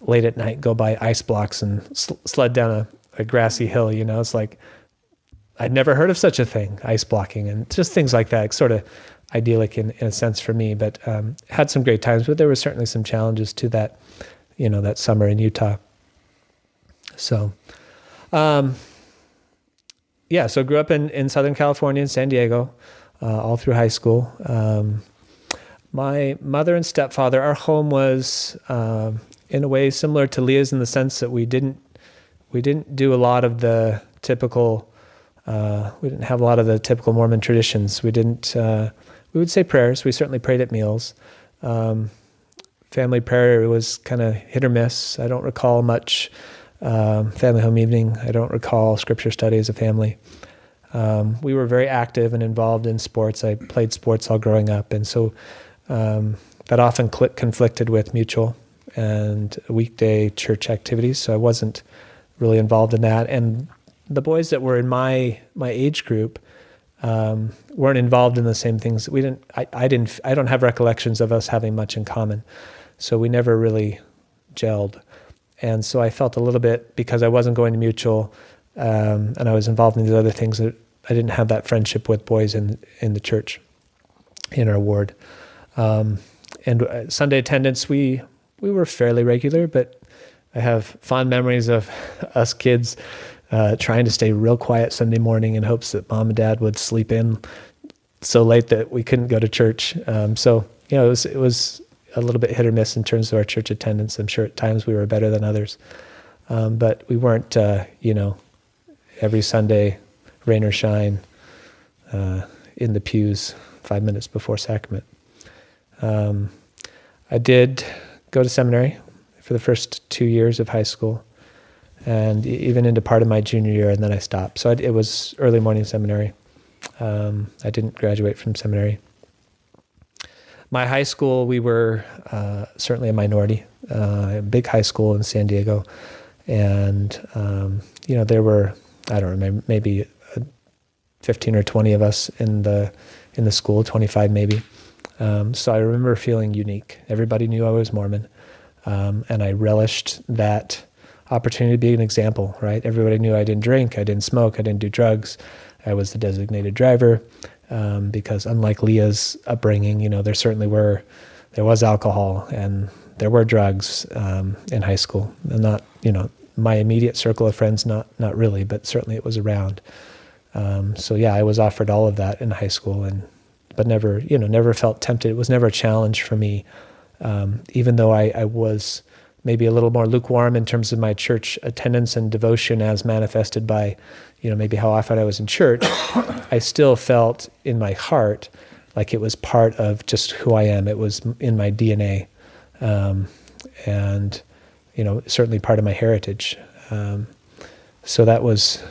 late at night go by ice blocks and sled down a grassy hill. It's like, I'd never heard of such a thing, ice blocking, and just things like that, sort of idyllic in a sense for me, but had some great times. But there were certainly some challenges to that, that summer in Utah. So, so grew up in Southern California, in San Diego, all through high school. My mother and stepfather, our home was in a way similar to Leah's in the sense that we didn't do a lot of the typical. We didn't have a lot of the typical Mormon traditions. We would say prayers. We certainly prayed at meals. Family prayer was kind of hit or miss. I don't recall much family home evening. I don't recall scripture study as a family. We were very active and involved in sports. I played sports all growing up. And so that often conflicted with mutual and weekday church activities. So I wasn't really involved in that. And the boys that were in my age group weren't involved in the same things. I don't have recollections of us having much in common, so we never really gelled. And so I felt a little bit, because I wasn't going to mutual and I was involved in these other things, that I didn't have that friendship with boys in the church in our ward. And Sunday attendance, we were fairly regular, but I have fond memories of us kids trying to stay real quiet Sunday morning in hopes that mom and dad would sleep in so late that we couldn't go to church. So it was a little bit hit or miss in terms of our church attendance. I'm sure at times we were better than others. But we weren't, every Sunday, rain or shine, in the pews 5 minutes before sacrament. I did go to seminary for the first 2 years of high school, and even into part of my junior year, and then I stopped. So it was early morning seminary. I didn't graduate from seminary. My high school, we were certainly a minority, a big high school in San Diego. And, there were, I don't remember, maybe 15 or 20 of us in the school, 25 maybe. So I remember feeling unique. Everybody knew I was Mormon. And I relished that opportunity to be an example, right? Everybody knew I didn't drink, I didn't smoke, I didn't do drugs. I was the designated driver, because unlike Leah's upbringing, there was alcohol and there were drugs in high school. And not, my immediate circle of friends, not really, but certainly it was around. So yeah, I was offered all of that in high school, but never felt tempted. It was never a challenge for me. Even though I was maybe a little more lukewarm in terms of my church attendance and devotion as manifested by, maybe how often I was in church, I still felt in my heart like it was part of just who I am. It was in my DNA, and certainly part of my heritage. So that was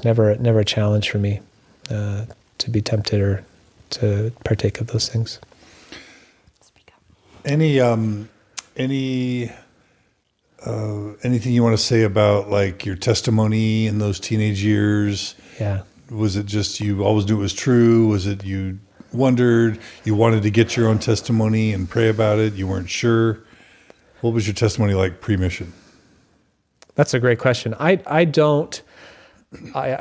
never a challenge for me to be tempted or to partake of those things. Anything you want to say about like your testimony in those teenage years? Yeah. Was it just you always knew it was true? Was it you wondered, you wanted to get your own testimony and pray about it? You weren't sure? What was your testimony like pre-mission? That's a great question. I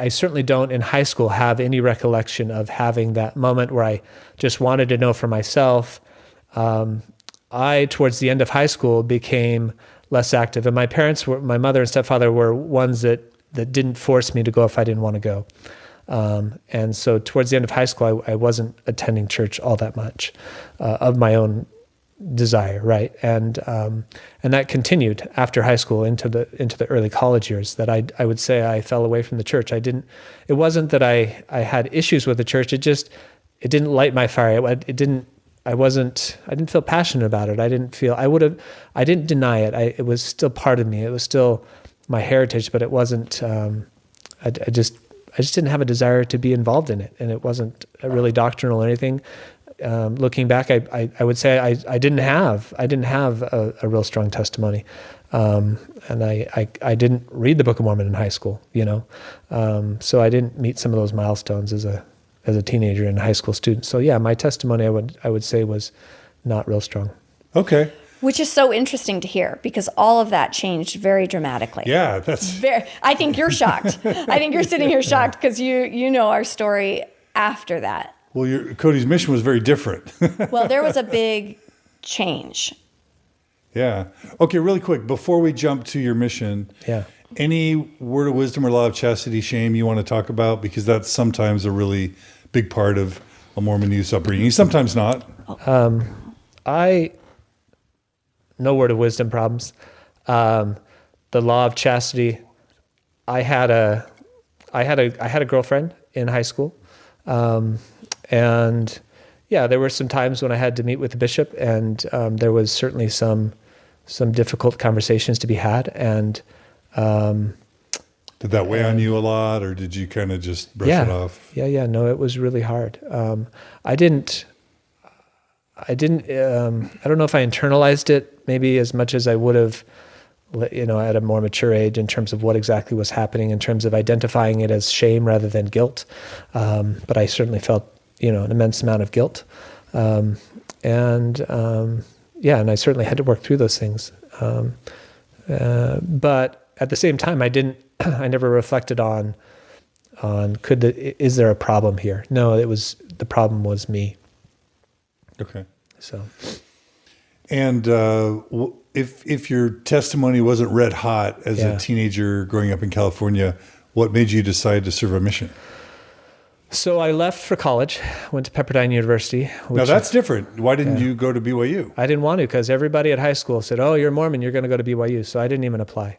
certainly don't in high school have any recollection of having that moment where I just wanted to know for myself. Towards the end of high school, became less active. And my mother and stepfather were ones that didn't force me to go if I didn't want to go. And so towards the end of high school, I wasn't attending church all that much of my own desire, right? And that continued after high school into the early college years, that I would say I fell away from the church. It wasn't that I had issues with the church. It didn't light my fire. I didn't feel passionate about it. I didn't deny it. It was still part of me. It was still my heritage, but it wasn't, I just didn't have a desire to be involved in it. And it wasn't really doctrinal or anything. Looking back, I would say I didn't have a real strong testimony. And I didn't read the Book of Mormon in high school, so I didn't meet some of those milestones as a teenager and high school student. So yeah, my testimony I would say was not real strong. Okay. Which is so interesting to hear, because all of that changed very dramatically. Yeah, that's I think you're shocked. I think you're sitting here shocked because you know our story after that. Well, Cody's mission was very different. Well, there was a big change. Yeah. Okay, really quick, before we jump to your mission, yeah. Any word of wisdom or law of chastity, shame you want to talk about? Because that's sometimes a really big part of a Mormon youth upbringing. Sometimes not. No word of wisdom problems. The law of chastity. I had a girlfriend in high school, and yeah, there were some times when I had to meet with the bishop, and there was certainly some difficult conversations to be had. And did that weigh on you a lot, or did you kind of just brush it off? Yeah. No, it was really hard. I don't know if I internalized it maybe as much as I would have, at a more mature age, in terms of what exactly was happening, in terms of identifying it as shame rather than guilt. But I certainly felt, an immense amount of guilt. And I certainly had to work through those things. But at the same time, I never reflected on is there a problem here? No, the problem was me. Okay. So, and if your testimony wasn't red hot as a teenager growing up in California, what made you decide to serve a mission? So I left for college, went to Pepperdine University. Now that's different. Why didn't you go to BYU? I didn't want to because everybody at high school said, "Oh, you're Mormon, you're going to go to BYU." So I didn't even apply.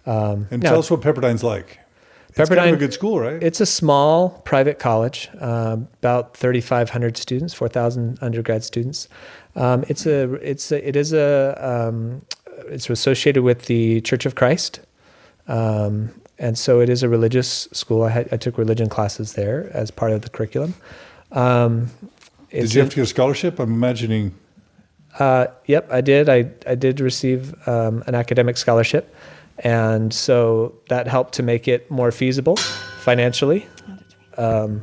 Tell us what Pepperdine's like. It's kind of a good school, right? It's a small private college, about 3,500 students, 4,000 undergrad students. It's associated with the Church of Christ. And so it is a religious school. I took religion classes there as part of the curriculum. Did you have to get a scholarship? I'm imagining. Yep, I did. I did receive an academic scholarship. And so that helped to make it more feasible financially. But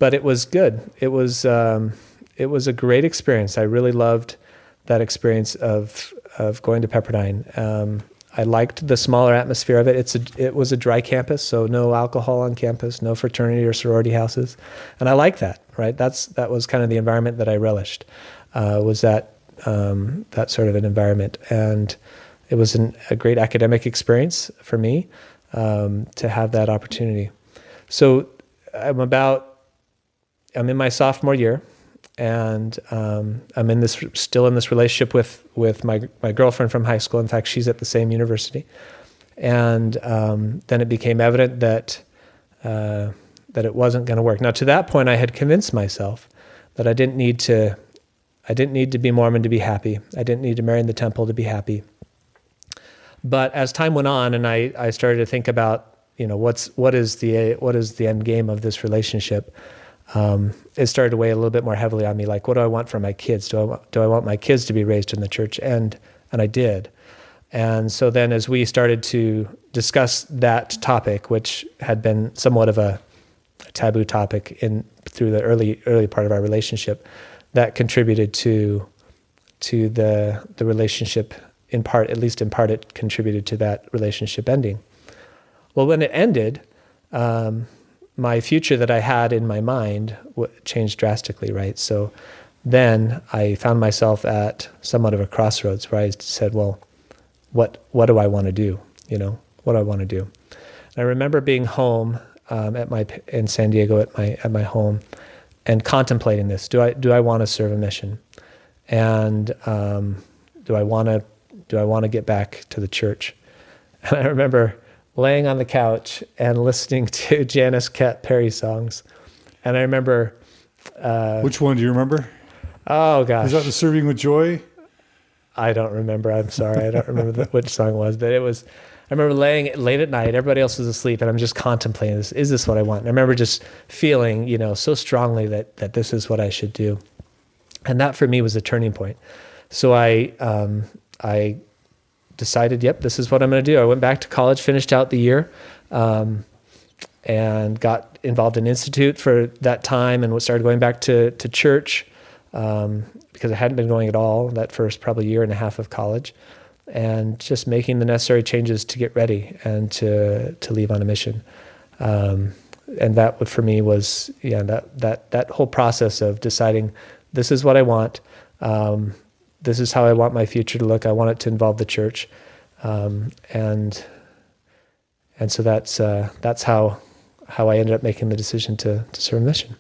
it was good. It was a great experience. I really loved that experience of going to Pepperdine. I liked the smaller atmosphere of it. It was a dry campus, so no alcohol on campus, no fraternity or sorority houses, and I like that. Right, that was kind of the environment that I relished. Was that sort of an environment, and it was a great academic experience for me to have that opportunity. So I'm in my sophomore year. And I'm still in this relationship with my girlfriend from high school. In fact, she's at the same university. And then it became evident that it wasn't going to work. Now, to that point, I had convinced myself that I didn't need to be Mormon to be happy. I didn't need to marry in the temple to be happy. But as time went on, and I started to think about, what is the end game of this relationship. It started to weigh a little bit more heavily on me. Like, what do I want for my kids? Do I want my kids to be raised in the church? And I did. And so then as we started to discuss that topic, which had been somewhat of a taboo topic through the early part of our relationship, that contributed to the relationship in part, at least in part, it contributed to that relationship ending. Well, when it ended, my future that I had in my mind changed drastically, right? So then I found myself at somewhat of a crossroads where I said, well, what do I want to do? What do I want to do? And I remember being home in San Diego at my home and contemplating this. Do I want to serve a mission? And do I want to get back to the church? And I remember laying on the couch and listening to Janice Cat Perry songs. And I remember... Which one do you remember? Oh, gosh. Is that the Serving with Joy? I don't remember. I'm sorry. I don't remember which song it was. But it was... I remember laying late at night, everybody else was asleep, and I'm just contemplating this. Is this what I want? And I remember just feeling, so strongly that this is what I should do. And that for me was a turning point. So I decided, yep, this is what I'm going to do. I went back to college, finished out the year, and got involved in Institute for that time and started going back to church because I hadn't been going at all that first probably year and a half of college, and just making the necessary changes to get ready and to leave on a mission. And that for me was, that whole process of deciding this is what I want. This is how I want my future to look. I want it to involve the church, and so that's how I ended up making the decision to serve a mission.